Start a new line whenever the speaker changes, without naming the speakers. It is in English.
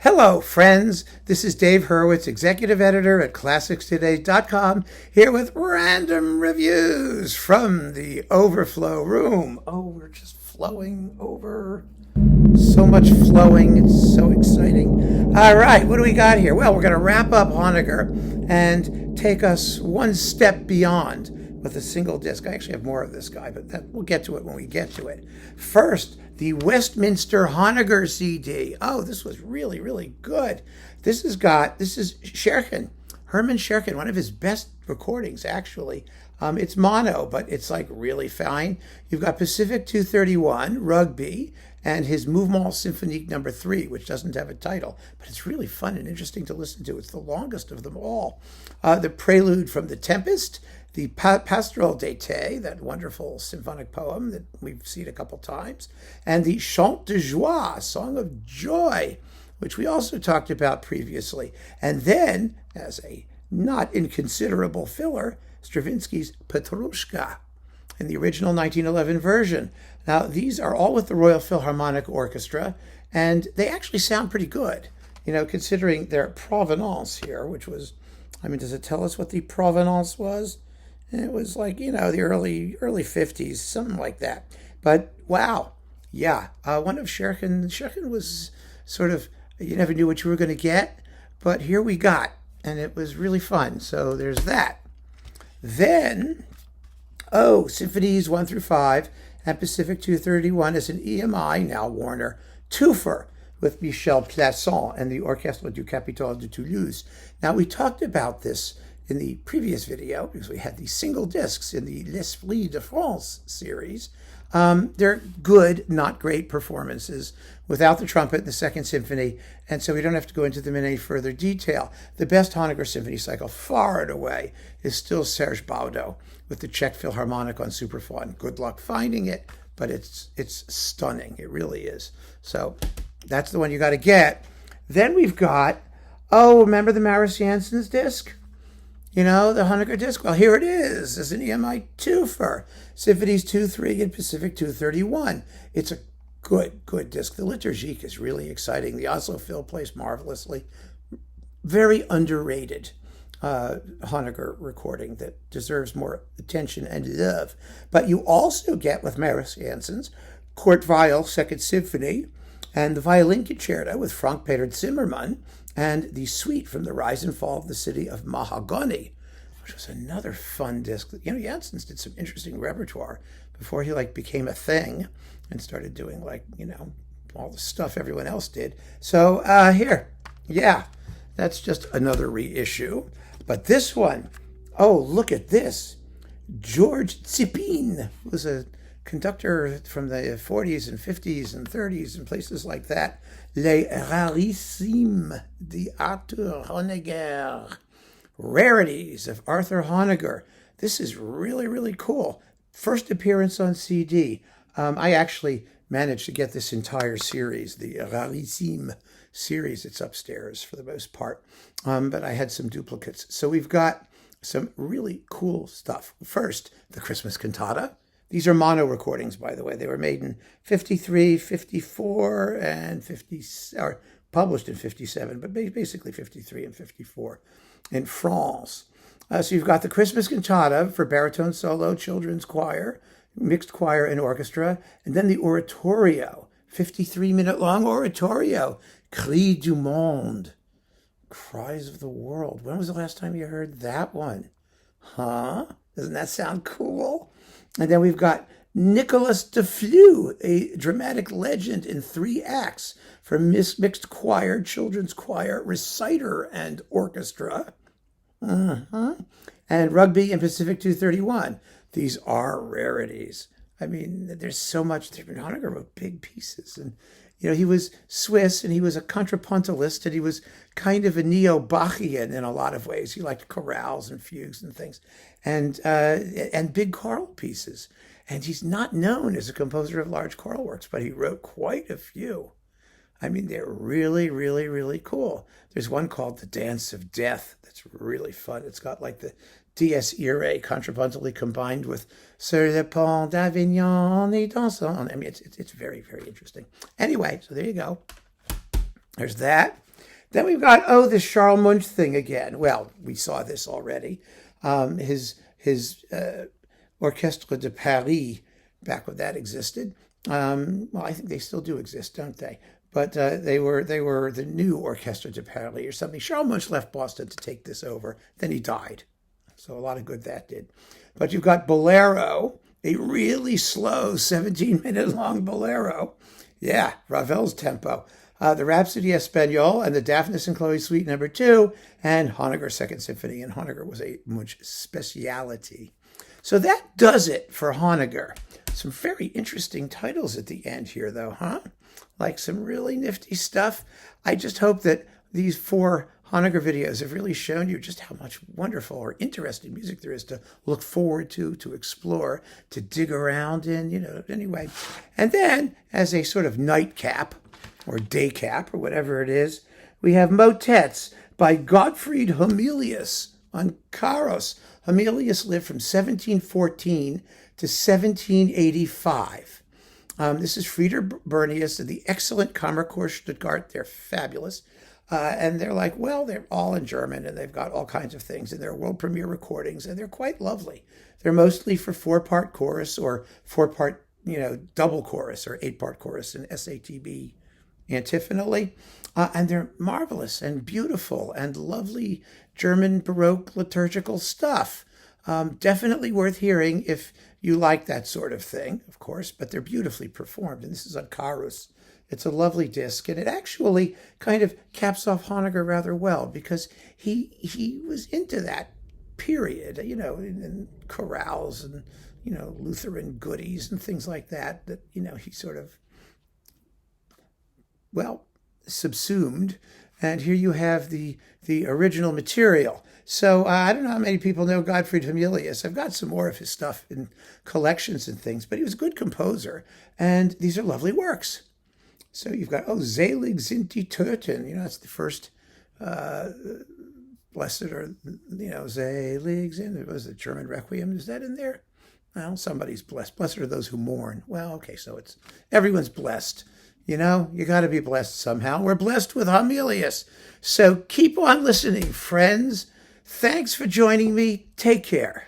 Hello, friends. This is Dave Hurwitz, executive editor at ClassicsToday.com, here with random reviews from the Overflow room. Oh, we're just flowing over. So much flowing. It's so exciting. All right, what do we got here? Well, we're going to wrap up Honegger and take us one step beyond with a single disc. I actually have more of this guy, but we'll get to it when we get to it. First, the Westminster Honegger CD. Oh, this was really, really good. This is Scherchen, Herman Scherchen, one of his best recordings, actually. It's mono, but it's like really fine. You've got Pacific 231, Rugby, and his Mouvement Symphonique No. 3, which doesn't have a title, but it's really fun and interesting to listen to. It's the longest of them all. The Prelude from The Tempest, the Pastoral d'été, that wonderful symphonic poem that we've seen a couple times, and the Chant de Joie, Song of Joy, which we also talked about previously. And then, as a not inconsiderable filler, Stravinsky's Petrushka in the original 1911 version. Now, these are all with the Royal Philharmonic Orchestra, and they actually sound pretty good, considering their provenance here, which was, does it tell us what the provenance was? It was like, the early 50s, something like that. But wow, yeah, one of Scherchen was sort of, you never knew what you were going to get, but here we got, and it was really fun. So there's that. Then, Symphonies 1 through 5 and Pacific 231 is an EMI, now Warner, twofer with Michel Plasson and the Orchestre du Capitole de Toulouse. Now, we talked about this in the previous video because we had these single discs in the L'Esprit de France series. They're good, not great performances without the trumpet in the Second Symphony, and so we don't have to go into them in any further detail. The best Honegger symphony cycle, far and away, is still Serge Baudo with the Czech Philharmonic on Superfon. Good luck finding it, but it's stunning. It really is. So that's the one you got to get. Then we've got, remember the Maris Jansen's disc? The Honegger disc? Well, here it is. It's an EMI twofer. Symphonies 2-3 and Pacific 231. It's a good disc. The Liturgique is really exciting. The Oslo Phil plays marvelously. Very underrated Honegger recording that deserves more attention and love. But you also get, with Maris Jansen's, Kurt Weill Second Symphony, and the Violin Concerto with Frank Peter Zimmermann, and the Suite from the Rise and Fall of the City of Mahagoni, which was another fun disc. Jansen's did some interesting repertoire before he became a thing and started doing all the stuff everyone else did. So that's just another reissue. But this one, look at this. George Tsipin was a conductor from the 40s and 50s and 30s and places like that. Les Rarissimes d'Arthur Honegger. Rarities of Arthur Honegger. This is really, really cool. First appearance on CD. I actually managed to get this entire series, the Rarissimes series. It's upstairs for the most part. But I had some duplicates. So we've got some really cool stuff. First, the Christmas Cantata. These are mono recordings, by the way. They were made in 53, 54, and 50, or published in 57, but basically 53 and 54 in France. So you've got the Christmas Cantata for baritone solo, children's choir, mixed choir, and orchestra, and then the Oratorio, 53-minute long Oratorio, Cris du Monde, Cries of the World. When was the last time you heard that one? Huh? Doesn't that sound cool? And then we've got Nicolas de Flue, a dramatic legend in 3 acts for mixed choir, children's choir, reciter, and orchestra. And Rugby and Pacific 231. These are rarities. There's so much. Honegger wrote big pieces. And, he was Swiss, and he was a contrapuntalist, and he was kind of a neo-Bachian in a lot of ways. He liked chorales and fugues and things, and big choral pieces. And he's not known as a composer of large choral works, but he wrote quite a few. They're really, really, really cool. There's one called The Dance of Death that's really fun. It's got the Dies Irae contrapuntally combined with Sur le pont d'Avignon et dansant. It's very, very interesting. Anyway, so there you go. There's that. Then we've got, this Charles Munch thing again. Well, we saw this already. His Orchestre de Paris, back when that existed. Well, I think they still do exist, don't they? But they were the new Orchestre de Paris or something. Charles Munch left Boston to take this over. Then he died. So a lot of good that did. But you've got Bolero, a really slow 17-minute-long bolero. Yeah, Ravel's tempo. The Rhapsody Espagnole and the Daphnis and Chloe Suite No. 2, and Honegger Second Symphony. And Honegger was a Munch speciality. So that does it for Honegger. Some very interesting titles at the end here, though, huh? Like some really nifty stuff. I just hope that these 4 Honegger videos have really shown you just how much wonderful or interesting music there is to look forward to explore, to dig around in, anyway. And then, as a sort of nightcap, or day cap, or whatever it is, we have motets by Gottfried Homilius on Charos. Homilius lived from 1714 to 1785. This is Frieder Bernius and the excellent Kammerchor Stuttgart. They're fabulous. And they're like, well, they're all in German, and they've got all kinds of things, and they're world premiere recordings, and they're quite lovely. They're mostly for 4-part chorus or 4-part, double chorus or 8-part chorus in SATB antiphonally. And they're marvelous and beautiful and lovely German Baroque liturgical stuff. Definitely worth hearing if you like that sort of thing, of course, but they're beautifully performed. And this is on Karus. It's a lovely disc, and it actually kind of caps off Honegger rather well because he was into that period, in chorales and, Lutheran goodies and things like that, he sort of, subsumed. And here you have the original material. So I don't know how many people know Gottfried Homilius. I've got some more of his stuff in collections and things, but he was a good composer, and these are lovely works. So you've got, Selig sind die Toten. That's the first blessed, or, Selig sind, was the German Requiem. Is that in there? Well, somebody's blessed. Blessed are those who mourn. Well, okay, so everyone's blessed. You got to be blessed somehow. We're blessed with Homilius. So keep on listening, friends. Thanks for joining me. Take care.